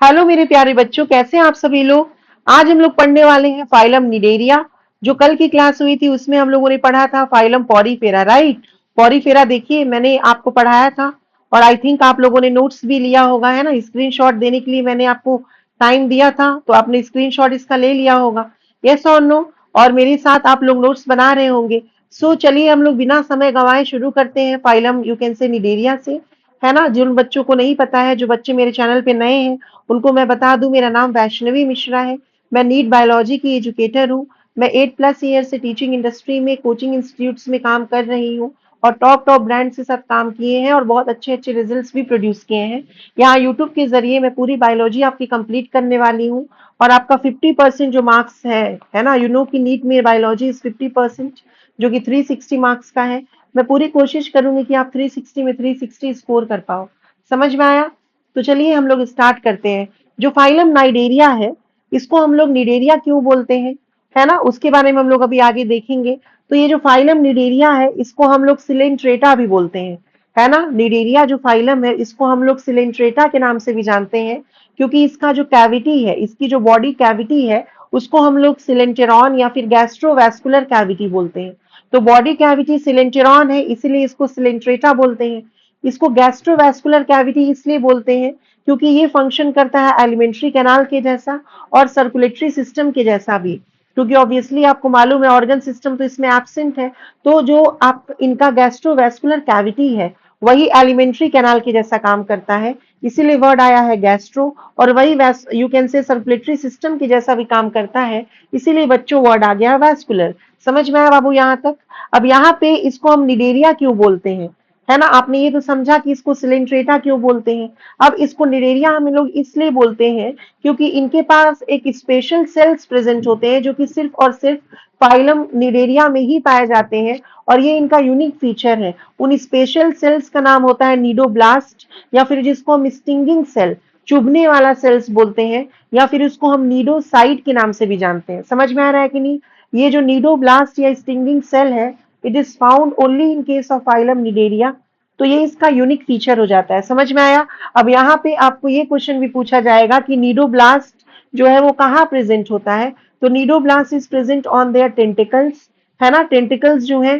Hello मेरे प्यारे बच्चों, कैसे हैं आप सभी लोग। आज हम लोग पढ़ने वाले हैं फाइलम निडेरिया। जो कल की क्लास हुई थी उसमें हम लोगों ने पढ़ा था फाइलम पॉरीफेरा, राइट। पॉरीफेरा देखिए मैंने आपको पढ़ाया था और आई थिंक आप लोगों ने नोट्स भी लिया होगा, है ना। स्क्रीनशॉट देने के लिए मैंने आपको टाइम दिया था तो आपने स्क्रीनशॉट इसका ले लिया होगा, यस और नो। और मेरे साथ आप लोग नोट्स बना रहे होंगे। सो चलिए हम लोग बिना समय गंवाए शुरू करते हैं phylum you can say Cnidaria से, है ना। जिन बच्चों को नहीं पता है, जो बच्चे मेरे चैनल पे नए हैं, उनको मैं बता दूं, मेरा नाम वैष्णवी मिश्रा है। मैं नीट बायोलॉजी की एजुकेटर हूँ। मैं 8+ ईयर से टीचिंग इंडस्ट्री में कोचिंग इंस्टीट्यूट्स में काम कर रही हूँ और टॉप टॉप ब्रांड्स के साथ काम किए हैं और बहुत अच्छे अच्छे रिजल्ट्स भी प्रोड्यूस किए हैं। यहाँ यूट्यूब के जरिए मैं पूरी बायोलॉजी आपकी कंप्लीट करने वाली हूँ और आपका 50% जो मार्क्स है ना। यू नो कि नीट में बायोलॉजी इज 50%, जो कि 360 मार्क्स का है। मैं पूरी कोशिश करूंगी कि आप 360 में 360 स्कोर कर पाओ। समझ में आया। तो चलिए हम लोग स्टार्ट करते हैं। जो फाइलम नाइडेरिया है, इसको हम लोग निडेरिया क्यों बोलते हैं, है ना, उसके बारे में हम लोग अभी आगे देखेंगे। तो ये जो फाइलम निडेरिया है इसको हम लोग सिलेंट्रेटा भी बोलते हैं, है ना। निडेरिया जो फाइलम है इसको हम लोग सिलेंट्रेटा के नाम से भी जानते हैं, क्योंकि इसका जो कैविटी है, इसकी जो बॉडी कैविटी है, उसको हम लोग सिलेंटेरॉन या फिर गैस्ट्रोवैस्कुलर कैविटी बोलते हैं। तो बॉडी कैविटी सिलेंटेरॉन है, इसीलिए इसको सिलेंट्रेटा बोलते हैं। इसको गैस्ट्रोवैस्कुलर कैविटी इसलिए बोलते हैं क्योंकि ये फंक्शन करता है एलिमेंट्री कैनाल के जैसा और सर्कुलेटरी सिस्टम के जैसा भी। क्योंकि ऑब्वियसली आपको मालूम है ऑर्गन सिस्टम तो इसमें एब्सेंट है। तो जो आप इनका गैस्ट्रोवैस्कुलर कैविटी है वही एलिमेंट्री कैनाल के जैसा काम करता है, इसीलिए वर्ड आया है गैस्ट्रो। और वही you can say circulatory system के जैसा भी काम करता है, इसीलिए बच्चों वर्ड आ गया वैस्कुलर। समझ में आया बाबू यहाँ तक। अब यहाँ पे इसको हम निडेरिया क्यों बोलते हैं, है ना। आपने ये तो समझा कि इसको सिलेंट्रेटा क्यों बोलते हैं। अब इसको निडेरिया हम लोग इसलिए बोलते हैं क्योंकि इनके पास एक स्पेशल सेल्स प्रेजेंट होते हैं जो कि सिर्फ और सिर्फ फाइलम निडेरिया में ही पाए जाते हैं। और ये इनका यूनिक फीचर है। उन स्पेशल सेल्स का नाम होता है नीडोब्लास्ट, या फिर जिसको हम स्टिंगिंग सेल, चुभने वाला सेल्स बोलते हैं, या फिर उसको हम नीडोसाइट के नाम से भी जानते हैं। समझ में आ रहा है कि नहीं। ये जो नीडोब्लास्ट या स्टिंगिंग सेल है, it is found only in case of phylum Cnidaria. तो ये इसका यूनिक फीचर हो जाता है। समझ में आया। अब यहाँ पे आपको ये क्वेश्चन भी पूछा जाएगा कि नीडोब्लास्ट जो है वो कहाँ प्रेजेंट होता है। तो cnidoblast is present on their tentacles, है ना। टेंटिकल्स जो है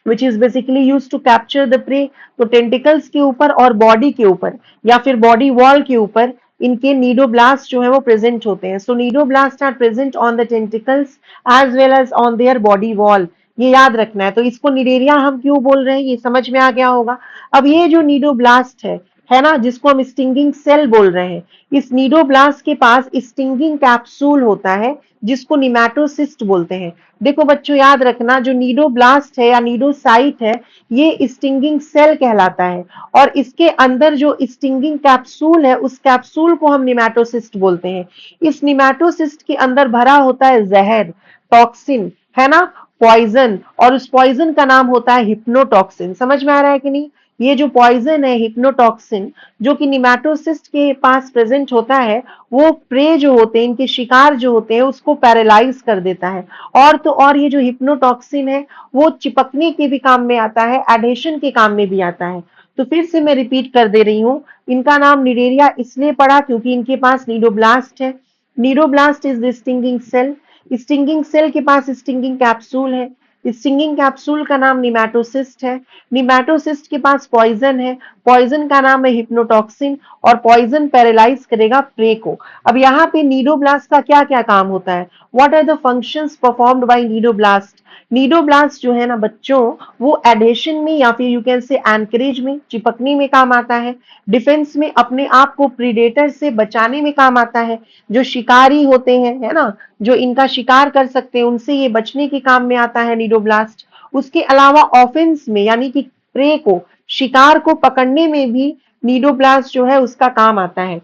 which is basically use to capture the prey. तो टेंटिकल्स के ऊपर और बॉडी के ऊपर या फिर बॉडी वॉल के ऊपर इनके नीडोब्लास्ट जो है वो प्रेजेंट होते हैं। So cnidoblast are present on the tentacles as well as on their body wall. ये याद रखना है। तो इसको निडेरिया हम क्यों बोल रहे हैं ये समझ में आ गया होगा। अब ये जो नीडोब्लास्ट है ना, जिसको हम स्टिंगिंग सेल बोल रहे हैं, इस नीडोब्लास्ट के पास स्टिंगिंग कैप्सूल होता है जिसको निमैटोसिस्ट बोलते हैं। देखो बच्चों याद रखना, जो नीडोब्लास्ट है या नीडोसाइट है, ये स्टिंगिंग सेल कहलाता है। और इसके अंदर जो स्टिंगिंग कैप्सूल है, उस कैप्सूल को हम निमैटोसिस्ट बोलते हैं। इस निमैटोसिस्ट के अंदर भरा होता है जहर, टॉक्सिन, है ना, पॉइजन। और उस पॉइजन का नाम होता है हिप्नोटॉक्सिन। समझ में आ रहा है कि नहीं। ये जो पॉइजन है हिप्नोटॉक्सिन, जो कि निमैटोसिस्ट के पास प्रेजेंट होता है, वो प्रे जो होते हैं, इनके शिकार जो होते हैं, उसको पैरालाइज कर देता है। और तो और ये जो हिप्नोटॉक्सिन है वो चिपकने के भी काम में आता है, एडेशन के काम में भी आता है। तो फिर से मैं रिपीट कर दे रही हूँ, इनका नाम निडेरिया इसलिए पड़ा क्योंकि इनके पास नीडोब्लास्ट है। Cnidoblast is the stinging cell. Stinging cell के पास स्टिंगिंग कैप्सूल है। स्टिंगिंग कैप्सूल का नाम निमैटोसिस्ट है। निमैटोसिस्ट के पास पॉइजन है। पॉइजन का नाम है हिप्नोटॉक्सिन। और पॉइजन पैरालाइज करेगा प्रे को। अब यहाँ पे नीडोब्लास्ट का क्या क्या काम होता है, what are the functions performed by cnidoblast. Cnidoblast जो है ना बच्चों, वो एडेशन में या फिर यू कैन से एंकरेज में, चिपकने में काम आता है। डिफेंस में, अपने आप को प्रीडेटर से बचाने में काम आता है। जो शिकारी होते हैं, है ना, जो इनका शिकार कर सकते हैं, उनसे ये बचने के काम में आता है नीडोब्लास्ट। उसके अलावा ऑफेंस में, यानी कि प्रे को, शिकार को पकड़ने में भी नीडोब्लास्ट जो है उसका काम आता है।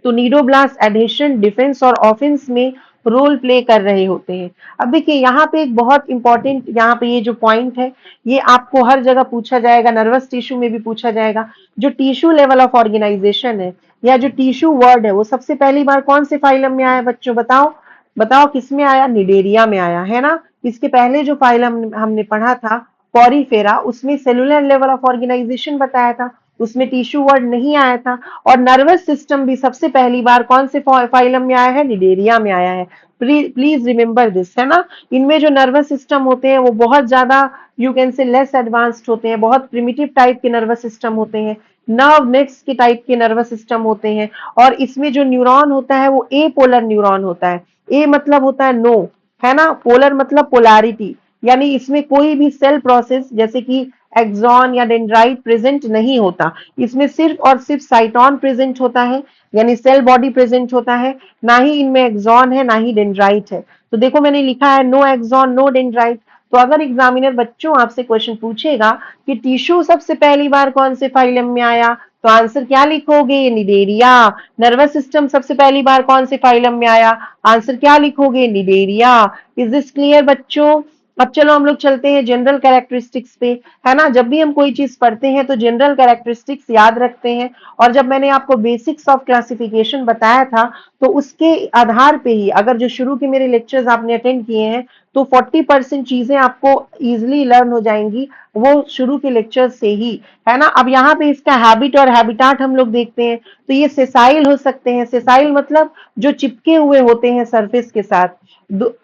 तो नीडोब्लास्ट एडेशन, डिफेंस और ऑफेंस में रोल प्ले कर रहे होते हैं। अब देखिए यहाँ पे एक बहुत इंपॉर्टेंट, यहाँ पे ये जो पॉइंट है, ये आपको हर जगह पूछा जाएगा, नर्वस टिश्यू में भी पूछा जाएगा। जो टिश्यू लेवल ऑफ ऑर्गेनाइजेशन है या जो टिश्यू वर्ड है, वो सबसे पहली बार कौन से फाइलम में आया बच्चों, बताओ। बताओ किस में आया, निडेरिया में आया, है ना। इसके पहले जो फाइलम हमने पढ़ा था पॉरीफेरा, उसमें सेलुलर लेवल ऑफ ऑर्गेनाइजेशन बताया था। उसमें टिश्यू वर्ड नहीं आया था। और नर्वस सिस्टम भी सबसे पहली बार कौन से फाइलम में आया है? निडेरिया में आया है। प्लीज रिमेंबर दिस, है ना। इनमें जो नर्वस सिस्टम होते हैं वो बहुत ज्यादा, you can say less advanced होते हैं, बहुत प्रिमिटिव टाइप के नर्वस सिस्टम होते हैं, नर्व नेट्स के टाइप के नर्वस सिस्टम होते हैं। और इसमें जो न्यूरॉन होता है वो ए पोलर न्यूरॉन होता है। ए मतलब होता है नो, है ना। पोलर मतलब पोलैरिटी, यानी इसमें कोई भी सेल प्रोसेस जैसे कि एक्सॉन या डेंड्राइट प्रेजेंट नहीं होता। इसमें सिर्फ और सिर्फ साइटोन प्रेजेंट होता है, यानी सेल बॉडी प्रेजेंट होता है। ना ही इनमें एक्सॉन है, ना ही डेंड्राइट है। तो देखो मैंने लिखा है नो एक्सॉन नो डेंड्राइट। तो अगर एग्जामिनर बच्चों आपसे क्वेश्चन पूछेगा कि टिश्यू सबसे पहली बार कौन से फाइलम में आया, तो आंसर क्या लिखोगे? निडेरिया। नर्वस सिस्टम सबसे पहली बार कौन से फाइलम में आया, आंसर क्या लिखोगे? निडेरिया। इज दिस क्लियर बच्चों? अब चलो हम लोग चलते हैं जनरल कैरेक्टरिस्टिक्स पे, है ना। जब भी हम कोई चीज पढ़ते हैं तो जनरल कैरेक्टरिस्टिक्स याद रखते हैं। और जब मैंने आपको बेसिक्स ऑफ क्लासिफिकेशन बताया था, तो उसके आधार पे ही अगर जो शुरू के मेरे लेक्चर्स आपने अटेंड किए हैं, तो 40% चीजें आपको इजिली लर्न हो जाएंगी वो शुरू के लेक्चर से ही, है ना। अब यहाँ पे इसका हैबिट और हैबिटाट हम लोग देखते हैं। तो ये सेसाइल हो सकते हैं। सेसाइल मतलब जो चिपके हुए होते हैं सरफेस के साथ,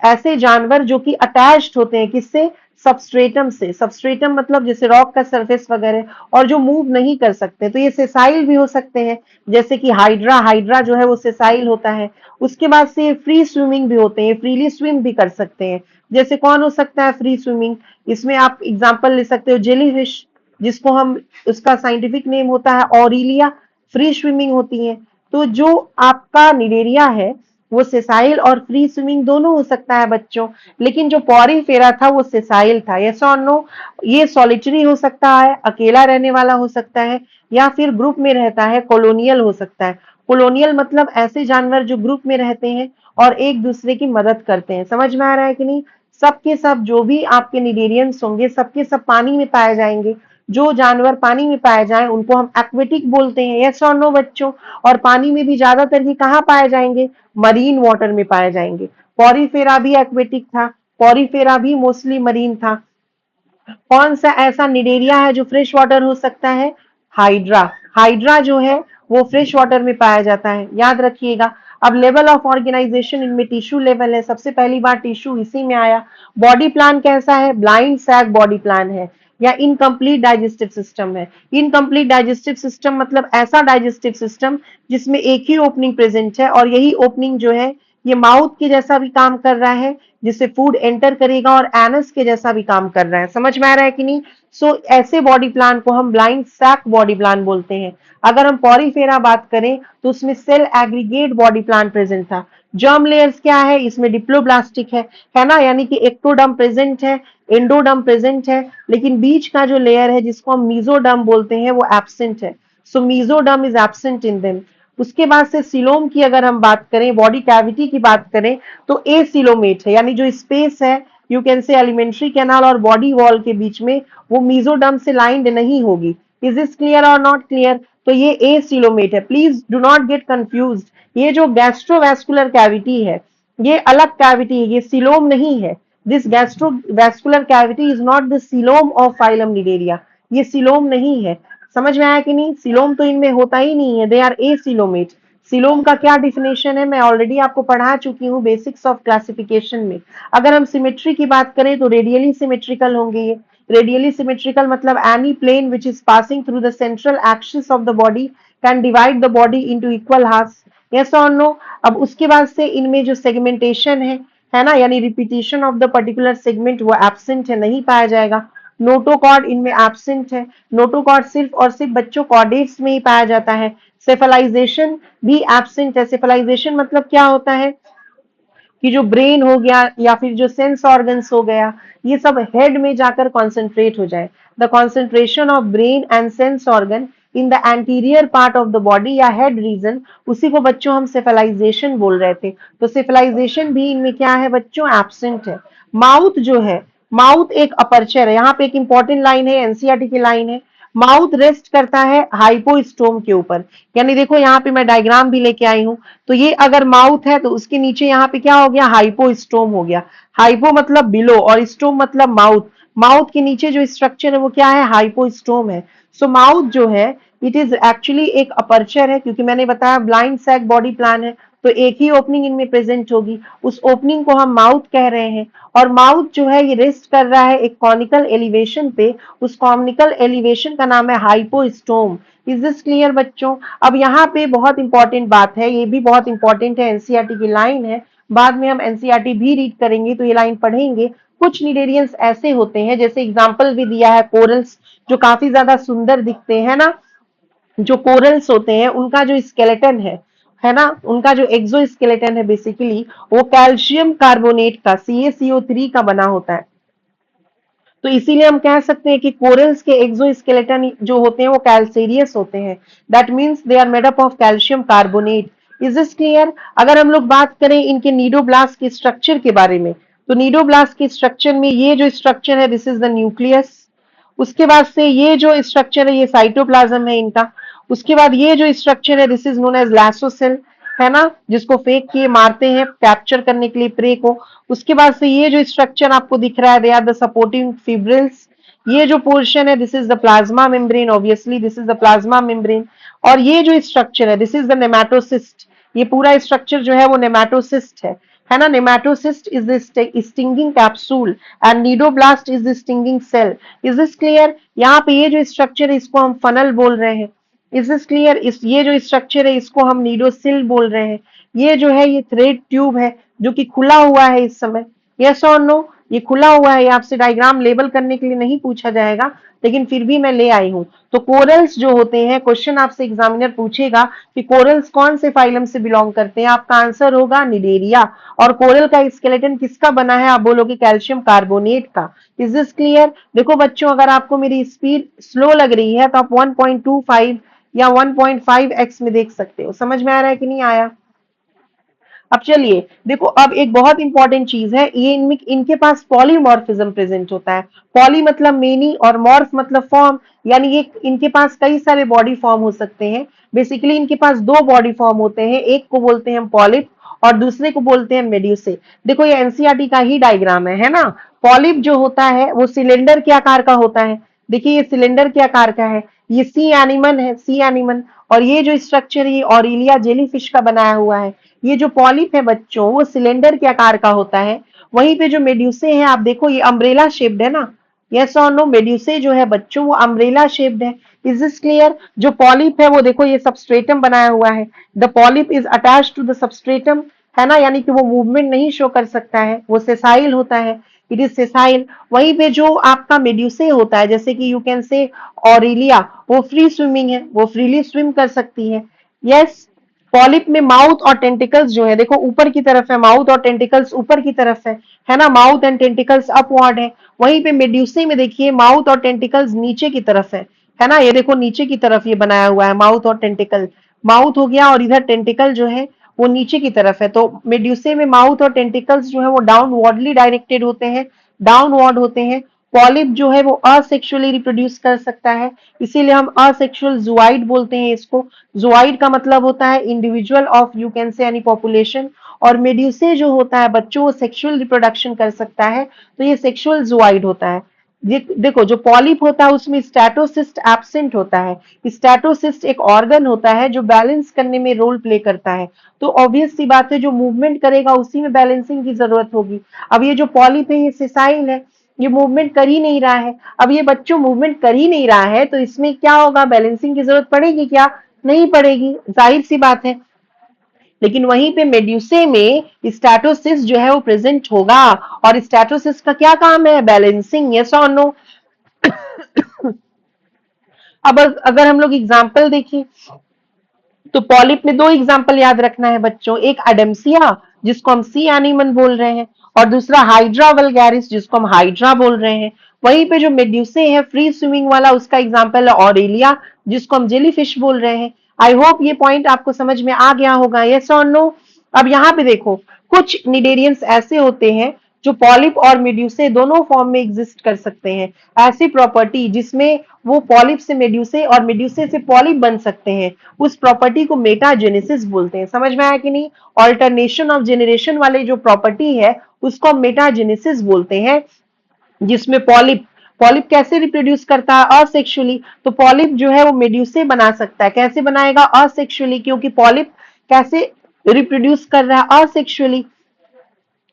ऐसे जानवर जो कि अटैच्ड होते हैं किससे? सबस्ट्रेटम से। सबस्ट्रेटम मतलब जैसे रॉक का सरफेस वगैरह, और जो मूव नहीं कर सकते, तो ये सेसाइल भी हो सकते हैं। जैसे कि हाइड्रा, हाइड्रा जो है वो सेसाइल होता है। उसके बाद से फ्री स्विमिंग भी होते हैं, फ्रीली स्विम भी कर सकते हैं। जैसे कौन हो सकता है फ्री स्विमिंग? इसमें आप एग्जांपल ले सकते हो जेलीफिश, जिसको हम, उसका साइंटिफिक नेम होता है ऑरिलिया, फ्री स्विमिंग होती है। तो जो आपका निडेरिया है वो सेसाइल और फ्री स्विमिंग दोनों हो सकता है बच्चों। लेकिन जो पॉरीफेरा था वो सेसाइल था। यस और नो? ये सॉलिटरी हो सकता है, अकेला रहने वाला हो सकता है, या फिर ग्रुप में रहता है, कॉलोनियल हो सकता है। कॉलोनियल मतलब ऐसे जानवर जो ग्रुप में रहते हैं और एक दूसरे की मदद करते हैं। समझ में आ रहा है कि नहीं? सबके सब जो भी आपके निडेरियंस होंगे सबके सब पानी में पाए जाएंगे। जो जानवर पानी में पाए जाएं उनको हम एक्वेटिक बोलते हैं। यस और नो बच्चों? और पानी में भी ज्यादातर ही कहाँ पाए जाएंगे? मरीन वाटर में पाए जाएंगे। पॉरीफेरा भी एक्वेटिक था, पॉरीफेरा भी मोस्टली मरीन था। कौन सा ऐसा निडेरिया है जो फ्रेश वाटर हो सकता है? हाइड्रा। हाइड्रा जो है वो फ्रेश वाटर में पाया जाता है, याद रखिएगा। अब लेवल ऑफ ऑर्गेनाइजेशन, इनमें टिश्यू लेवल है, सबसे पहली बार टिश्यू इसी में आया। बॉडी प्लान कैसा है? ब्लाइंड सैक बॉडी प्लान है या इनकम्प्लीट डाइजेस्टिव सिस्टम है? इनकम्प्लीट डाइजेस्टिव सिस्टम मतलब ऐसा डाइजेस्टिव सिस्टम जिसमें एक ही ओपनिंग प्रेजेंट है, और यही ओपनिंग जो है ये माउथ के जैसा भी काम कर रहा है, जिससे फूड एंटर करेगा, और एनस के जैसा भी काम कर रहा है। समझ में आ रहा है कि नहीं? सो ऐसे बॉडी प्लान को हम ब्लाइंड सैक बॉडी प्लान बोलते हैं। अगर हम पॉरीफेरा बात करें तो उसमें cell aggregate body plan present था। जर्म लेयर्स क्या है? इसमें डिप्लोब्लास्टिक है ना, यानी कि एक्टोडर्म प्रेजेंट है, एंडोडर्म प्रेजेंट है, लेकिन बीच का जो लेयर है जिसको हम मीजोडर्म बोलते हैं वो एब्सेंट है। So mesoderm is absent in them. उसके बाद से सिलोम की अगर हम बात करें, बॉडी कैविटी की बात करें, तो ए सिलोमेट है, यानी जो स्पेस है you can say alimentary canal और बॉडी वॉल के बीच में, वो मीजोडर्म से लाइंड नहीं होगी। इज दिस क्लियर और नॉट क्लियर? तो ये ए सिलोमेट है। Please do not get confuse. ये जो गैस्ट्रोवैस्कुलर कैविटी है ये अलग कैविटी है, ये सिलोम नहीं है। This gastrovascular cavity is not the coelom of phylum Cnidaria. ये सिलोम नहीं है। समझ में आया कि नहीं? सिलोम तो इनमें होता ही नहीं है, they are acoelomate. Coelom का क्या डिफिनेशन है मैं ऑलरेडी आपको पढ़ा चुकी हूँ बेसिक्स ऑफ क्लासिफिकेशन में। अगर हम सिमेट्री की बात करें तो रेडियली सिमेट्रिकल होंगे ये। रेडियली सिमेट्रिकल मतलब any plane which is passing through the central axis of the body can divide the body into equal halves. Yes और नो? अब उसके बाद से इनमें जो सेगमेंटेशन है ना, यानी repetition of the particular segment वो एब्सेंट है, नहीं पाया जाएगा। नोटोकॉर्ड इनमें एब्सेंट है। नोटोकॉर्ड सिर्फ और सिर्फ बच्चों कॉर्डेट्स में ही पाया जाता है। सेफलाइजेशन भी एब्सेंट है। सेफलाइजेशन मतलब क्या होता है कि जो ब्रेन हो गया या फिर जो सेंस ऑर्गन्स हो गया ये सब हेड में जाकर कॉन्सेंट्रेट हो जाए। The concentration of brain and sense organ in the anterior part of the body या हेड रीजन, उसी को बच्चों हम सेफलाइजेशन बोल रहे थे। तो सेफलाइजेशन भी इनमें क्या है बच्चों? एब्सेंट है। माउथ जो है, माउथ एक अपर्चर है। यहाँ पे एक इंपॉर्टेंट लाइन है, एनसीईआरटी की लाइन है। माउथ रेस्ट करता है हाइपोस्टोम के ऊपर, यानी देखो यहाँ पे मैं डायग्राम भी लेके आई हूँ। तो ये अगर माउथ है तो उसके नीचे यहाँ पे क्या हो गया? हाइपोस्टोम हो गया। हाइपो मतलब बिलो और स्टोम मतलब माउथ। माउथ के नीचे जो स्ट्रक्चर है वो क्या है? हाइपोस्टोम है। सो माउथ जो है इट इज एक्चुअली एक अपर्चर है, क्योंकि मैंने बताया ब्लाइंड सैक बॉडी प्लान है, तो एक ही ओपनिंग इनमें प्रेजेंट होगी, उस ओपनिंग को हम माउथ कह रहे हैं। और माउथ जो है ये रेस्ट कर रहा है एक कॉनिकल एलिवेशन पे, उस कॉनिकल एलिवेशन का नाम है हाइपोस्टोम। इज दिस क्लियर बच्चों? अब यहाँ पे बहुत इंपॉर्टेंट बात है, ये भी बहुत इंपॉर्टेंट है, एनसीईआरटी की लाइन है, बाद में हम एनसीईआरटी भी रीड करेंगे तो ये लाइन पढ़ेंगे। कुछ निडेरियंस ऐसे होते हैं, जैसे एग्जाम्पल भी दिया है कोरल्स, जो काफी ज्यादा सुंदर दिखते हैं ना, जो कोरल्स होते हैं उनका जो स्केलेटन है ना, उनका जो एक्सो स्केलेटन है बेसिकली वो कैल्शियम कार्बोनेट का CaCO3 का बना होता है। तो इसीलिए हम कह सकते हैं कि कोरल्स के एक्सोस्केलेटन जो होते हैं वो कैल्सेरियस होते हैं। That means they are made up of calcium carbonate. Is this clear? अगर हम लोग बात करें इनके नीडोब्लास्ट के स्ट्रक्चर के बारे में, तो नीडोब्लास्ट के स्ट्रक्चर में ये जो स्ट्रक्चर है दिस इज द न्यूक्लियस। उसके बाद से ये जो स्ट्रक्चर है ये साइटोप्लाज्म है इनका। उसके बाद ये जो स्ट्रक्चर है दिस इज नोन एज लैसोसेल, है ना, जिसको फेंक के मारते हैं कैप्चर करने के लिए प्रे को। उसके बाद से ये जो स्ट्रक्चर आपको दिख रहा है they are the supporting fibrils. ये जो पोर्शन है this is the plasma membrane, obviously this is the plasma membrane. और ये जो स्ट्रक्चर है दिस इज द नेमाटोसिस्ट। ये पूरा स्ट्रक्चर जो है वो नेमाटोसिस्ट है ना। Nematocyst is the stinging capsule and cnidoblast is the stinging cell. Is this clear? यहाँ पे ये जो स्ट्रक्चर है इसको हम फनल बोल रहे हैं। Is this clear? इस ये जो स्ट्रक्चर है इसको हम नीडोसिल बोल रहे हैं। ये जो है ये थ्रेड ट्यूब है जो कि खुला हुआ है इस समय। यस और नो? ये खुला हुआ है, ये आपसे डायग्राम लेबल करने के लिए नहीं पूछा जाएगा, लेकिन फिर भी मैं ले आई हूं। तो कोरल्स जो होते हैं, क्वेश्चन आपसे एग्जामिनर पूछेगा कि कोरल्स कौन से फाइलम से बिलोंग करते हैं, आपका आंसर होगा निडेरिया। और कोरल का स्केलेटन किसका बना है? आप बोलोगे कैल्शियम कार्बोनेट का। Is this clear? देखो बच्चों, अगर आपको मेरी स्पीड स्लो लग रही है तो आप 1.25 या 1.5x में देख सकते हो। समझ में आ रहा है कि नहीं आया? अब चलिए देखो, अब एक बहुत इंपॉर्टेंट चीज है, ये इनके पास पॉलीमॉर्फिज्म प्रेजेंट होता है। पॉली मतलब मेनी और मॉर्फ मतलब फॉर्म, यानी ये इनके पास कई सारे बॉडी फॉर्म हो सकते हैं। बेसिकली इनके पास दो बॉडी फॉर्म होते हैं, एक को बोलते हैं पॉलिप और दूसरे को बोलते हैं मेड्यूसे। देखो ये एनसीईआरटी का ही डायग्राम है ना। पॉलिप जो होता है वो सिलेंडर के आकार का होता है। देखिए ये सिलेंडर के आकार का है, ये सी एनिमन है, सी एनिमन। और ये जो स्ट्रक्चर है ये ऑरिलिया जेलीफिश का बनाया हुआ है। ये जो पॉलिप है बच्चों वो सिलेंडर के आकार का होता है। वहीं पे जो मेड्यूसे हैं आप देखो ये अम्ब्रेला शेप्ड है ना। यस और नो? मेड्यूसे जो है बच्चों वो अम्ब्रेला शेप्ड है। Is this clear? जो पॉलिप है वो देखो ये सबस्ट्रेटम बनाया हुआ है। The polyp is attach to the substratum, है ना, यानी कि वो मूवमेंट नहीं शो कर सकता है, वो सेसाइल होता है। It is sessile. वहीं पे जो आपका मेड्यूसे होता है, जैसे कि यू कैन से ऑरिलिया, वो फ्री स्विमिंग है, वो फ्रीली स्विम कर सकती है। यस। पॉलिप में माउथ और टेंटिकल्स जो है देखो ऊपर की तरफ है, माउथ और टेंटिकल्स ऊपर की तरफ है ना, माउथ एंड टेंटिकल्स अपवर्ड है। वहीं पे मेड्यूसे में देखिए माउथ और टेंटिकल्स नीचे की तरफ है ना, ये देखो नीचे की तरफ ये बनाया हुआ है माउथ और टेंटिकल। माउथ हो गया और इधर टेंटिकल जो है वो नीचे की तरफ है। तो मेड्यूसे में माउथ और टेंटिकल्स जो है वो डाउनवर्डली डायरेक्टेड होते हैं, डाउनवर्ड होते हैं। पॉलिप जो है वो असेक्सुअली रिप्रोड्यूस कर सकता है, इसीलिए हम असेक्सुअल जुआइड बोलते हैं इसको। जुआइड का मतलब होता है individual of you can say any population. और मेड्यूसे जो होता है बच्चों वो सेक्सुअल रिप्रोडक्शन कर सकता है, तो ये सेक्सुअल जुआइड होता है। देखो जो पॉलिप होता है उसमें स्टैटोसिस्ट एब्सेंट होता है। स्टैटोसिस्ट एक ऑर्गन होता है जो बैलेंस करने में रोल प्ले करता है। तो ऑब्वियस सी बात है जो मूवमेंट करेगा उसी में बैलेंसिंग की जरूरत होगी। अब ये जो पॉलिप है ये सेसाइल है, ये मूवमेंट कर ही नहीं रहा है। अब ये बच्चों मूवमेंट कर ही नहीं रहा है तो इसमें क्या होगा, बैलेंसिंग की जरूरत पड़ेगी क्या? नहीं पड़ेगी, जाहिर सी बात है। लेकिन वहीं पे मेड्यूसे में स्टैटोसिस जो है वो प्रेजेंट होगा, और स्टैटोसिस का क्या काम है? बैलेंसिंग। यस और नो? अब अगर हम लोग एग्जाम्पल देखें तो पॉलिप में दो एग्जाम्पल याद रखना है बच्चों, एक एडेम्सिया जिसको हम सी एनिमन बोल रहे हैं, और दूसरा हाइड्रा वल्गैरिस जिसको हम हाइड्रा बोल रहे हैं। वहीं पे जो मेड्यूसे है फ्री स्विमिंग वाला उसका एग्जाम्पल है ऑरेलिया जिसको हम जेलीफिश बोल रहे हैं। आई होप ये पॉइंट आपको समझ में आ गया होगा। यस और नो? अब यहाँ पे देखो कुछ निडेरियंस ऐसे होते हैं जो पॉलिप और मेड्यूसे दोनों फॉर्म में एग्जिस्ट कर सकते हैं। ऐसी प्रॉपर्टी जिसमें वो पॉलिप से मेड्यूसे और मेड्यूसे से पॉलिप बन सकते हैं, उस प्रॉपर्टी को मेटाजेनेसिस बोलते हैं। समझ में आया कि नहीं? ऑल्टरनेशन ऑफ जेनरेशन वाले जो प्रॉपर्टी है उसको हम मेटाजेनेसिस बोलते हैं, जिसमें पॉलिप पॉलिप कैसे रिप्रोड्यूस करता है? असेक्सुअली। तो पॉलिप जो है वो मेड्यूसे बना सकता है। कैसे बनाएगा? असेक्सुअली, क्योंकि पॉलिप कैसे रिप्रोड्यूस कर रहा है? असेक्सुअली।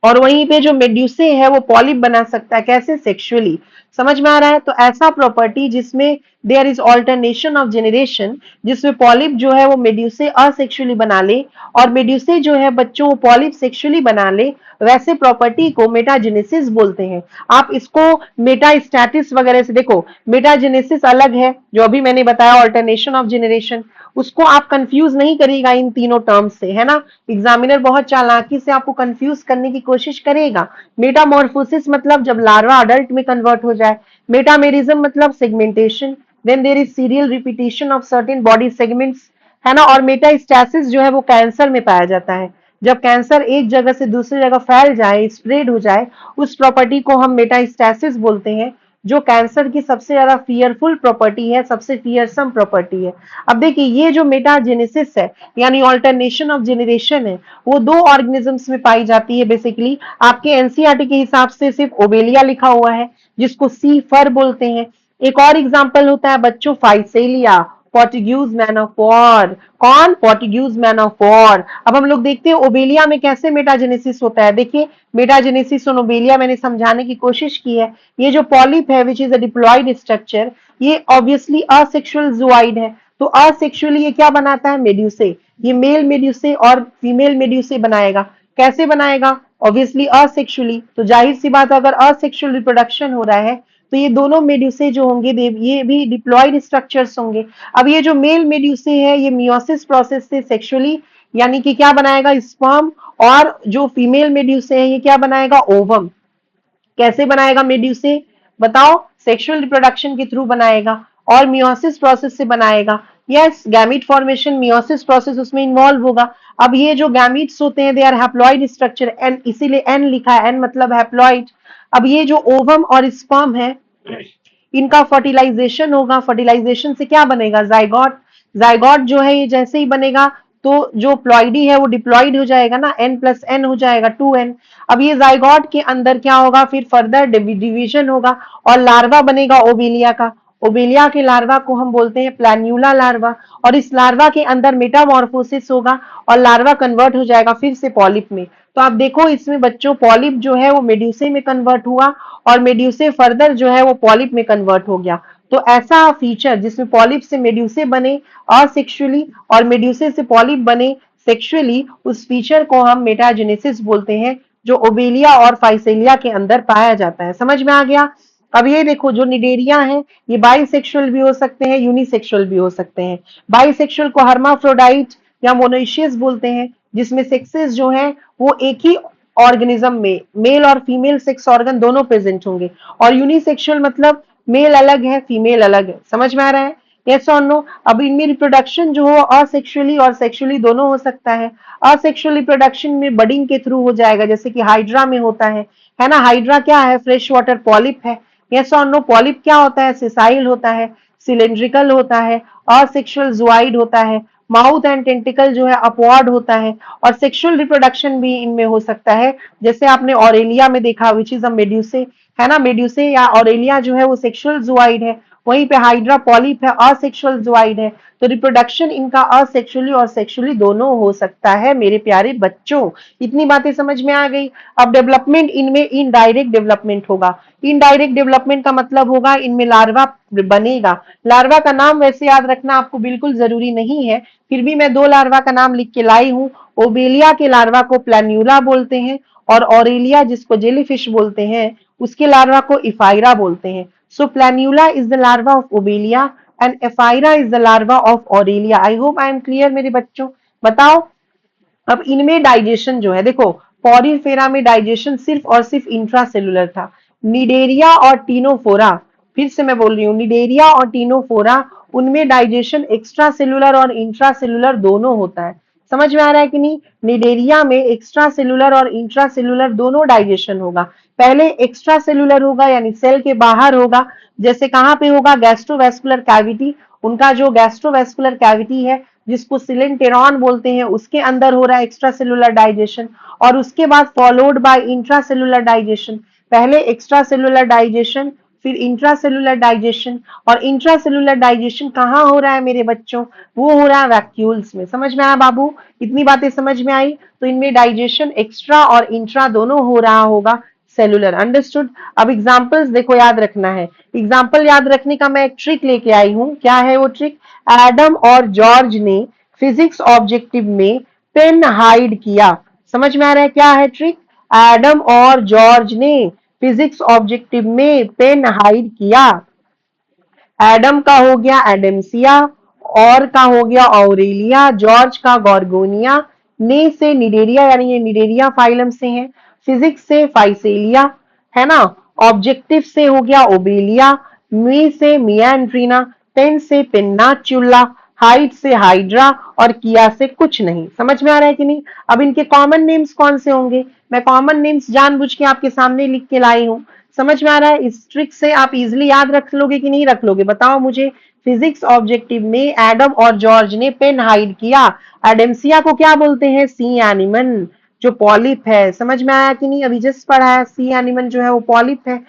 और वहीं पे जो मेड्यूसे है वो पॉलिप बना सकता है। कैसे? सेक्सुअली। समझ में आ रहा है? तो ऐसा प्रॉपर्टी जिसमें there is alternation of generation, जिसमें पॉलिप जो है वो मेड्यूसे असेक्सुअली बना ले और मेड्यूसे जो है बच्चों वो पॉलिप सेक्सुअली बना ले, वैसे प्रॉपर्टी को मेटाजेनेसिस बोलते हैं। आप इसको मेटास्टैटिस वगैरह से देखो, मेटाजेनेसिस अलग है जो अभी मैंने बताया, ऑल्टरनेशन ऑफ जेनरेशन, उसको आप कंफ्यूज नहीं करिएगा इन तीनों टर्म्स से, है ना। एग्जामिनर बहुत चालाकी से आपको कंफ्यूज करने की कोशिश करेगा। मेटामॉर्फोसिस मतलब जब लार्वा अडल्ट में कन्वर्ट हो जाए, मेटामेरिज्म मतलब segmentation, then there is serial repetition of certain body segments, है ना। और मेटास्टैसिस जो है वो कैंसर में पाया जाता है। जब कैंसर एक जगह से दूसरी जगह फैल जाए, स्प्रेड हो जाए, उस प्रॉपर्टी को हम मेटास्टैसिस बोलते हैं, जो कैंसर की सबसे ज्यादा फियरफुल प्रॉपर्टी है, सबसे फियरसम प्रॉपर्टी है। अब देखिए ये जो मेटाजेनेसिस है यानी ऑल्टरनेशन ऑफ जेनरेशन है, वो दो ऑर्गेनिजम्स में पाई जाती है बेसिकली। आपके एनसीईआरटी के हिसाब से सिर्फ ओबेलिया लिखा हुआ है, जिसको सी फर बोलते हैं। एक और एग्जाम्पल होता है बच्चों Physalia, Portuguese man of war. कौन? Portuguese man of war. अब हम लोग देखते हैं ओबेलिया में कैसे मेटाजेनेसिस होता है। देखिए मेटाजेनेसिस ऑन ओबेलिया मैंने समझाने की कोशिश की है। ये जो पॉलिप है which is a diploid structure, ये ऑब्वियसली असेक्सुअल जूआइड है। तो असेक्सुअली ये क्या बनाता है? मेड्यूसे। ये मेल मेड्यूसे और फीमेल मेड्यूसे बनाएगा। कैसे बनाएगा? Obviously asexually. तो जाहिर सी बात अगर असेक्सुअल रिप्रोडक्शन हो रहा है तो ये दोनों मेड्यूसे जो होंगे ये भी डिप्लॉइड स्ट्रक्चर्स होंगे। अब ये जो मेल मेड्यूसे है ये मियोसिस प्रोसेस से सेक्सुअली यानी कि क्या बनाएगा? स्पर्म। और जो फीमेल मेड्यूसे है ये क्या बनाएगा? ओवम। कैसे बनाएगा मेड्यूसे? बताओ। सेक्सुअल रिप्रोडक्शन के थ्रू बनाएगा और मियोसिस प्रोसेस से बनाएगा। Yes, gamete formation, meiosis process उसमें इन्वॉल्व होगा। अब ये जो गैमीट्स होते हैं they are haploid structure, n इसीलिए एन लिखा है, एन मतलब हैप्लॉइड। अब ये जो ओवम और स्पर्म है इनका फर्टिलाइजेशन होगा। फर्टिलाइजेशन से क्या बनेगा? जाइगोट। जाइगोट जो है ये जैसे ही बनेगा तो जो प्लॉइडी है वो डिप्लॉइड हो जाएगा ना, एन प्लस एन हो जाएगा 2n। अब ये जाइगोट के अंदर क्या होगा? फिर फर्दर डिवीजन होगा और लार्वा बनेगा ओबेलिया का। ओबेलिया के लार्वा को हम बोलते हैं प्लान्यूला लार्वा। और इस लार्वा के अंदर मेटामॉर्फोसिस होगा और लार्वा कन्वर्ट हो जाएगा फिर से पॉलिप में। तो आप देखो इसमें बच्चों पॉलिप जो है वो मेड्यूसे में कन्वर्ट हुआ और मेड्यूसे फर्दर जो है वो पॉलिप में कन्वर्ट हो गया। तो ऐसा फीचर जिसमें पॉलिप से मेड्यूसे बने असेक्सुअली और मेड्यूसे से पॉलिप बने सेक्सुअली, उस फीचर को हम मेटाजेनेसिस बोलते हैं, जो ओबेलिया और फाइसेलिया के अंदर पाया जाता है। समझ में आ गया? अब ये देखो जो निडेरिया है ये बाइसेक्सुअल भी हो सकते हैं, यूनिसेक्सुअल भी हो सकते हैं। बाइसेक्सुअल को हर्माफ्रोडाइट या मोनोइशियस बोलते हैं, जिसमें सेक्सेस जो है वो एक ही ऑर्गेनिज्म में मेल और फीमेल सेक्स ऑर्गन दोनों प्रेजेंट होंगे। और यूनिसेक्सुअल मतलब मेल अलग है फीमेल अलग है। समझ में आ रहा है? यस और नो? अब इनमें रिप्रोडक्शन जो हो असेक्सुअली और सेक्सुअली दोनों हो सकता है। असेक्सुअल रिप्रोडक्शन में बडिंग के थ्रू हो जाएगा, जैसे कि हाइड्रा में होता है ना। हाइड्रा क्या है? फ्रेश वाटर पॉलिप है। यस और नो? पॉलिप क्या होता है? सिसाइल होता है, सिलेंड्रिकल होता है, असेक्सुअल जुआइड होता है, माउथ एंड टेंटिकल जो है अपवार्ड होता है। और सेक्सुअल रिप्रोडक्शन भी इनमें हो सकता है, जैसे आपने ऑरेलिया में देखा विच इज अ मेड्यूसे, है ना। मेड्यूसे या ऑरेलिया जो है वो सेक्सुअल जुआइड है, वहीं पे हाइड्रा पॉलिप है असेक्सुअल जुआइड है। तो रिप्रोडक्शन इनका असेक्सुअली और सेक्सुअली दोनों हो सकता है मेरे प्यारे बच्चों। इतनी बातें समझ में आ गई। अब डेवलपमेंट इनमें इनडायरेक्ट डेवलपमेंट होगा। इनडायरेक्ट डेवलपमेंट का मतलब होगा इनमें लार्वा बनेगा। लार्वा का नाम वैसे याद रखना आपको बिल्कुल जरूरी नहीं है, फिर भी मैं दो लार्वा का नाम लिख के लाई हूं। ओबेलिया के लार्वा को प्लान्यूला बोलते हैं और ऑरेलिया जिसको जेलीफिश बोलते हैं उसके लार्वा को इफाइरा बोलते हैं। So planula is the larva of Obelia and ephyra is the larva of Aurelia. I hope I am clear मेरे बच्चों। बताओ। अब इनमें डाइजेशन जो है देखो, पॉरीफेरा में डाइजेशन सिर्फ और सिर्फ इंट्रासेलुलर था। निडेरिया और टीनोफोरा, फिर से मैं बोल रही हूँ, निडेरिया और टीनोफोरा उनमें डाइजेशन एक्स्ट्रा सेलुलर और इंट्रा सेलुलर दोनों होता है। समझ में आ रहा है कि नहीं? निडेरिया में एक्स्ट्रा सेलुलर और इंट्रा सेलुलर दोनों डाइजेशन होगा। पहले एक्स्ट्रा सेलुलर होगा यानी सेल के बाहर होगा। जैसे कहाँ पे होगा? गैस्ट्रोवेस्कुलर कैविटी, उनका जो गैस्ट्रोवेस्कुलर कैविटी है जिसको सिलेंटेरॉन बोलते हैं उसके अंदर हो रहा है एक्स्ट्रा सेलुलर डाइजेशन। और उसके बाद followed by intra cellular digestion. पहले एक्स्ट्रा सेलुलर डाइजेशन, फिर इंट्रासेलुलर डाइजेशन, और इंट्रासेलुलर डाइजेशन कहाँ हो रहा है मेरे बच्चों? वो हो रहा है वैक्यूल्स में। समझ में आया बाबू? इतनी बातें समझ में आई? तो इनमें डाइजेशन एक्स्ट्रा और इंट्रा दोनों हो रहा होगा। Cellular, understood. अब एग्जांपल्स देखो, याद रखना है। एग्जाम्पल याद रखने का मैं एक ट्रिक लेके आई हूं। क्या है वो ट्रिक? एडम और जॉर्ज ने फिजिक्स ऑब्जेक्टिव में पेन हाइड किया। समझ में आ रहा है क्या है ट्रिक? एडम और जॉर्ज ने फिजिक्स ऑब्जेक्टिव में पेन हाइड किया। एडम का हो गया एडेम्सिया, और का हो गया ऑरेलिया, जॉर्ज का गॉर्गोनिया, ने से निडेरिया, यानी ये निडेरिया फाइलम से है, फिजिक्स से फाइसेलिया, है ना, ऑब्जेक्टिव से हो गया ओबेलिया, मी से मियांड्रीना, पेन से पेन्नाचुला, हाइड से हाइड्रा, और किया से कुछ नहीं। समझ में आ रहा है कि नहीं? अब इनके कॉमन नेम्स कौन से होंगे? मैं कॉमन नेम्स जानबूझ के आपके सामने लिख के लाई हूं। समझ में आ रहा है? इस ट्रिक से आप इजिली याद रख लोगे कि नहीं रख लोगे? बताओ मुझे। फिजिक्स ऑब्जेक्टिव में एडम और जॉर्ज ने पेन हाइड किया। एडेम्सिया को क्या बोलते हैं? सी एनिमन, जो पॉलिप है। समझ में आया कि नहीं? अभी जस्ट पढ़ा है, सी एनिमन जो है वो पॉलिप है।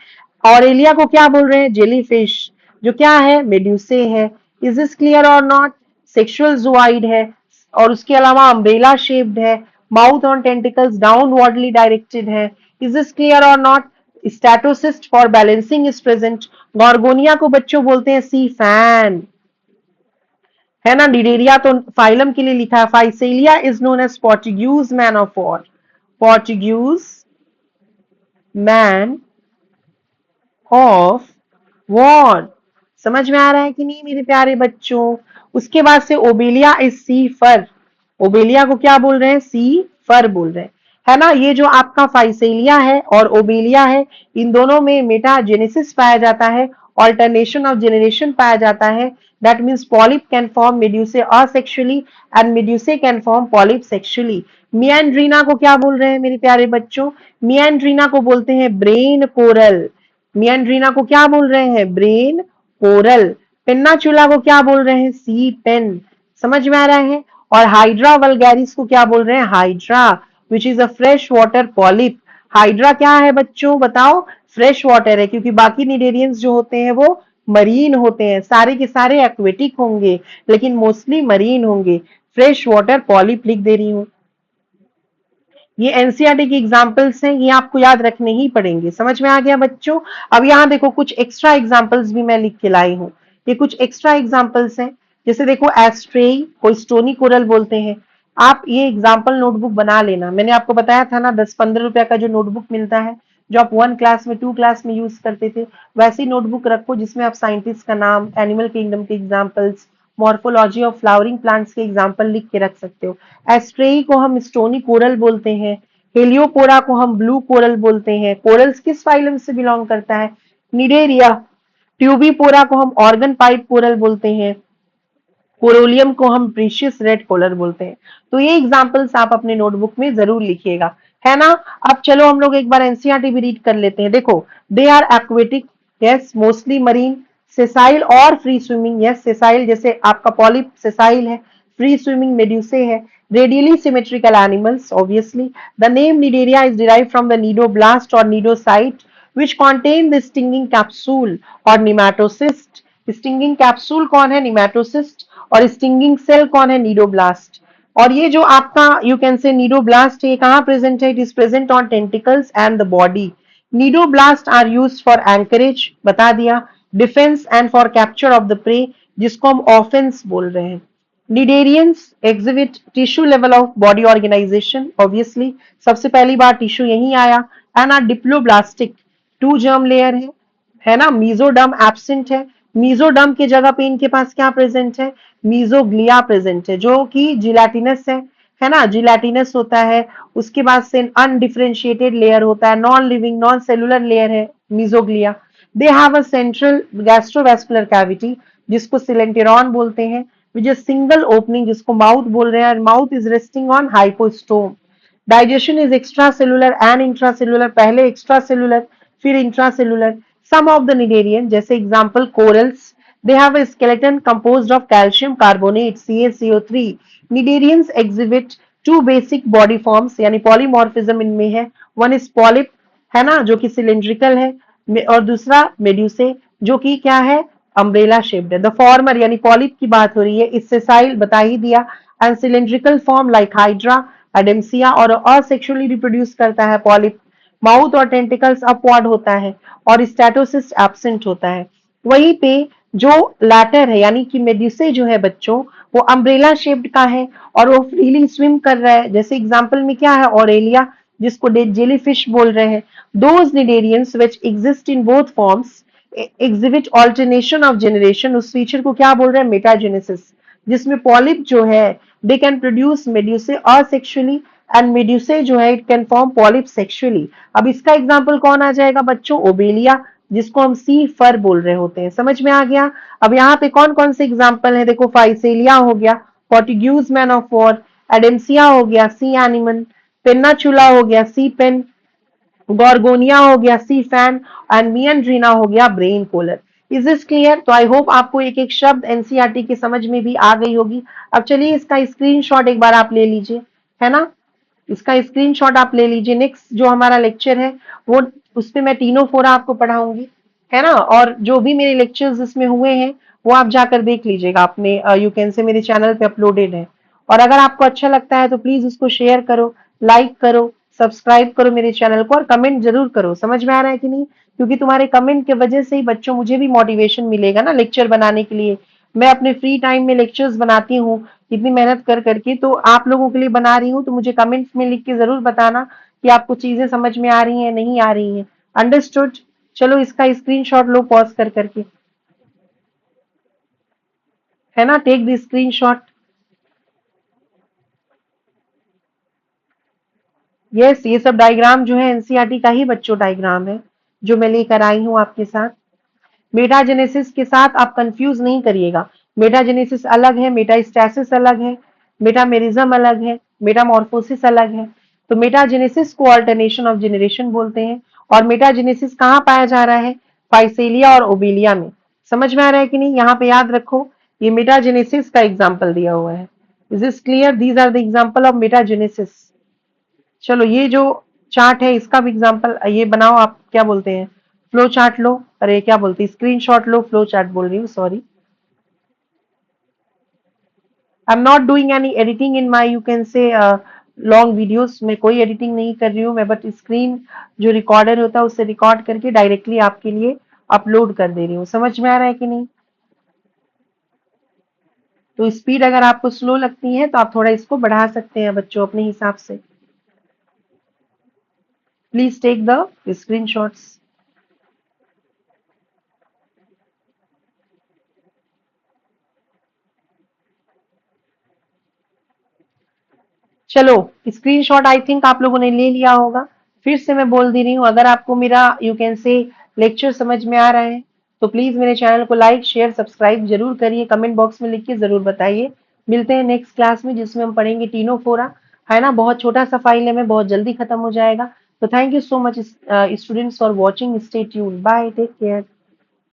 ऑरेलिया को क्या बोल रहे हैं? जेलीफिश, जो क्या है? मेड्यूसे है। इज दिस क्लियर और नॉट? सेक्सुअल जुआइड है, और उसके अलावा अम्ब्रेला शेप्ड है, माउथ ऑन टेंटिकल्स डाउनवर्डली डायरेक्टेड है। इज दिस क्लियर और not? Statocyst for balancing is present. Gorgonia को बच्चों बोलते हैं सी फैन, है ना। डिडेरिया तो फाइलम के लिए लिखा है। Physalia is known as Portuguese man of war, Portuguese man of war. समझ में आ रहा है कि नहीं मेरे प्यारे बच्चों? उसके बाद से obelia is sea fur. Obelia को क्या बोल रहे हैं? सी फर बोल रहे हैं, है ना। ये जो आपका फाइसेलिया है और ओबेलिया है, इन दोनों में मेटाजेनेसिस पाया जाता है, ऑल्टरनेशन ऑफ जेनरेशन पाया जाता है। That means polyp can form medusae asexually and medusae can form polyp sexually. Meandrina को क्या बोल रहे हैं मेरे प्यारे बच्चों? मियांड्रीना को बोलते हैं ब्रेन कोरल। मियांड्रीना को क्या बोल रहे हैं? Brain coral. पेन्नाचुला को क्या बोल रहे हैं? सी पेन। समझ में आ रहा है? और हाइड्रा वल्गैरिस को क्या बोल रहे हैं? Hydra, which is a fresh water polyp. Hydra क्या है बच्चों? बताओ। फ्रेश वाटर है, क्योंकि बाकी निडेरियंस जो होते हैं वो मरीन होते हैं। सारे के सारे एक्वेटिक होंगे, लेकिन मोस्टली मरीन होंगे। फ्रेश वाटर पॉलिप लिख दे रही हूं। ये एनसीईआरटी की एग्जांपल्स हैं, ये आपको याद रखने ही पड़ेंगे। समझ में आ गया बच्चों? अब यहाँ देखो, कुछ एक्स्ट्रा एग्जांपल्स भी मैं लिख के लाई हूँ। ये कुछ एक्स्ट्रा एग्जांपल्स हैं। जैसे देखो, एस्ट्रे को स्टोनी कोरल बोलते हैं। आप ये एग्जाम्पल नोटबुक बना लेना। मैंने आपको बताया था ना, 10-15 रुपया का जो नोटबुक मिलता है, जो आप 1 क्लास में 2 क्लास में यूज करते थे, वैसी नोटबुक रखो जिसमें आप साइंटिस्ट का नाम, एनिमल किंगडम के examples, morphology of flowering plants के एग्जाम्पल लिख के रख सकते हो। एस्ट्रेई को हम स्टोनी कोरल बोलते हैं। हेलियोपोरा को हम ब्लू कोरल बोलते हैं। कोरल्स किस फाइलम से बिलोंग करता है? निडेरिया। ट्यूबीपोरा को हम ऑर्गन पाइप कोरल बोलते हैं। कोरोलियम को हम प्रीशियस रेड कोरल बोलते हैं। तो ये एग्जांपल्स आप अपने नोटबुक में जरूर लिखिएगा, है ना। अब चलो हम लोग एक बार एनसीईआरटी भी रीड कर लेते हैं। देखो, they are aquatic, yes, mostly marine, sessile और फ्री स्विमिंग, यस, सेसाइल जैसे आपका पॉलिप सेसाइल है, फ्री स्विमिंग मेड्यूसे है, radially symmetrical animals obviously. The name cnidaria is derived from the cnidoblast और cnidocyte which contain the stinging capsule और निमैटोसिस्ट। Stinging capsule कौन है? निमैटोसिस्ट। और स्टिंगिंग सेल कौन है? नीडोब्लास्ट। और ये जो आपका यू कैन से नीडोब्लास्ट है, कहां प्रेजेंट है? It is present on tentacles and the body. Cnidoblast are used for anchorage, बता दिया, defence and for capture of the prey, जिसको हम ऑफेंस बोल रहे हैं। Cnidarians exhibit tissue level of body organization, obviously सबसे पहली बार टिश्यू यही आया। and are diploblastic, 2 germ layer है ना। मीजोडर्म एब्सेंट है। मीजोडर्म के जगह पे इनके पास क्या प्रेजेंट है? मीजोग्लिया प्रेजेंट है, जो कि जिलेटिनस है ना, जिलेटिनस होता है। उसके बाद से अनडिफरेंशिएटेड लेयर होता है, non living non cellular layer है mesoglea. They have a central gastrovascular cavity, जिसको सिलेंटेरॉन बोलते हैं, विच इज सिंगल ओपनिंग, जिसको माउथ बोल रहे हैं। Mouth is resting on hypostome. Digestion is extra cellular and intracellular, पहले एक्स्ट्रा सेलुलर फिर intracellular. Some of the cnidarian, जैसे example corals, they have a skeleton composed of calcium carbonate CaCO3। Cnidarians exhibit 2 basic body forms, यानी polymorphism इनमें है। one is polyp, है ना, जो कि सिलेंड्रिकल है। और दूसरा मेड्यूसे, जो कि क्या है, अम्ब्रेला शेप्ड है। द फॉर्मर यानी पॉलिप की बात हो रही है, इस सेसाइल बता ही दिया, and cylindrical form like hydra, एडेम्सिया, और असेक्सुअली रिप्रोड्यूस करता है पॉलिप। माउथ और टेंटिकल्स अपवार्ड होता है और स्टेटोसिस एब्सेंट होता है। वहीं पे जो लैटर है यानी कि मेड्यूसे जो है बच्चों, वो अम्ब्रेला शेप्ड का है और वो फ्रीली स्विम कर रहा है। जैसे एग्जांपल में क्या है, ऑरेलिया, जिसको जेलीफिश बोल रहे हैं। Those cnidarians which exist in both forms exhibit alternation of generation, उस फीचर को क्या बोल रहे हैं, मेटाजेनेसिस, जिसमें पॉलिप जो है they can produce medusae asexually, and medusae जो है it can form polyp sexually. अब इसका एग्जांपल कौन आ जाएगा बच्चों, ओबेलिया, जिसको हम सी फर बोल रहे होते हैं। समझ में आ गया। अब यहाँ पे कौन कौन से एग्जाम्पल है, देखो, फाइसेलिया हो गया, पोर्टिग्यूज मैन ऑफ वॉर, एडेम्सिया हो गया, सी एनिमल, पेन्नाचुला हो गया, सी पेन, गॉर्गोनिया हो गया, सी फैन, एंड मियंड्रीना हो गया, brain coral. Is this clear? तो आई होप आपको एक एक शब्द एनसीईआरटी की समझ में भी आ गई होगी। अब चलिए इसका स्क्रीनशॉट एक बार आप ले लीजिए, है ना। इसका स्क्रीनशॉट आप ले लीजिए। नेक्स्ट जो हमारा लेक्चर है वो, उस पे मैं तीनों फोरा आपको पढ़ाऊंगी, है ना। और जो भी मेरे लेक्चर्स इसमें हुए हैं वो आप जाकर देख लीजिएगा अपने यू कैन से मेरे चैनल पे अपलोडेड है। और अगर आपको अच्छा लगता है तो प्लीज उसको शेयर करो, लाइक करो, सब्सक्राइब करो मेरे चैनल को, और कमेंट जरूर करो। समझ में आ रहा है कि नहीं? क्योंकि तुम्हारे कमेंट की वजह से ही बच्चों मुझे भी मोटिवेशन मिलेगा ना लेक्चर बनाने के लिए। मैं अपने फ्री टाइम में लेक्चर्स बनाती हूँ इतनी मेहनत कर करके, तो आप लोगों के लिए बना रही हूँ, तो मुझे कमेंट्स में लिख के जरूर बताना कि आपको चीजें समझ में आ रही हैं नहीं आ रही हैं। अंडरस्टूड? चलो इसका स्क्रीनशॉट लो पॉज कर करके, है ना। Take the screenshot. यस, ये सब डायग्राम जो है एनसीईआरटी का ही बच्चों डायग्राम है जो मैं लेकर आई हूँ आपके साथ। मेटाजेनेसिस के साथ आप कंफ्यूज नहीं करिएगा। मेटाजेनेसिस अलग है, मेटास्टैसिस अलग है, मेटामेरिज्म अलग है, मेटामॉर्फोसिस अलग है। तो मेटाजेनेसिस को अल्टरनेशन ऑफ जनरेशन बोलते हैं। और मेटाजेनेसिस कहाँ पाया जा रहा है, फाइसेलिया और ओबेलिया में। समझ में आ रहा है कि नहीं? यहाँ पे याद रखो, ये मेटाजेनेसिस का एग्जाम्पल दिया हुआ है। Is this clear? These are the example of metagenesis. चलो ये जो चार्ट है इसका भी एग्जांपल ये बनाओ, आप क्या बोलते हैं, फ्लो चार्ट लो, अरे क्या बोलते हैं, स्क्रीनशॉट लो, फ्लो चार्ट बोल रही हूँ, sorry. I am not doing any editing in my you can say long videos में, कोई एडिटिंग नहीं कर रही हूँ मैं, बट स्क्रीन जो रिकॉर्डर होता है उससे रिकॉर्ड करके डायरेक्टली आपके लिए अपलोड कर दे रही हूँ। समझ में आ रहा है कि नहीं? तो स्पीड अगर आपको स्लो लगती है तो आप थोड़ा इसको बढ़ा सकते हैं बच्चों अपने हिसाब से। Please take the screenshots. चलो स्क्रीनशॉट आई थिंक आप लोगों ने ले लिया होगा। फिर से मैं बोल दे रही हूँ, अगर आपको मेरा यू कैन से लेक्चर समझ में आ रहा है तो प्लीज मेरे चैनल को लाइक शेयर सब्सक्राइब जरूर करिए, कमेंट बॉक्स में लिख के जरूर बताइए। मिलते हैं नेक्स्ट क्लास में जिसमें हम पढ़ेंगे तीनों फोरा, है ना। बहुत छोटा सा फाइल है, मैं बहुत जल्दी खत्म हो जाएगा। तो thank you so much students for watching, stay tuned, bye, take care.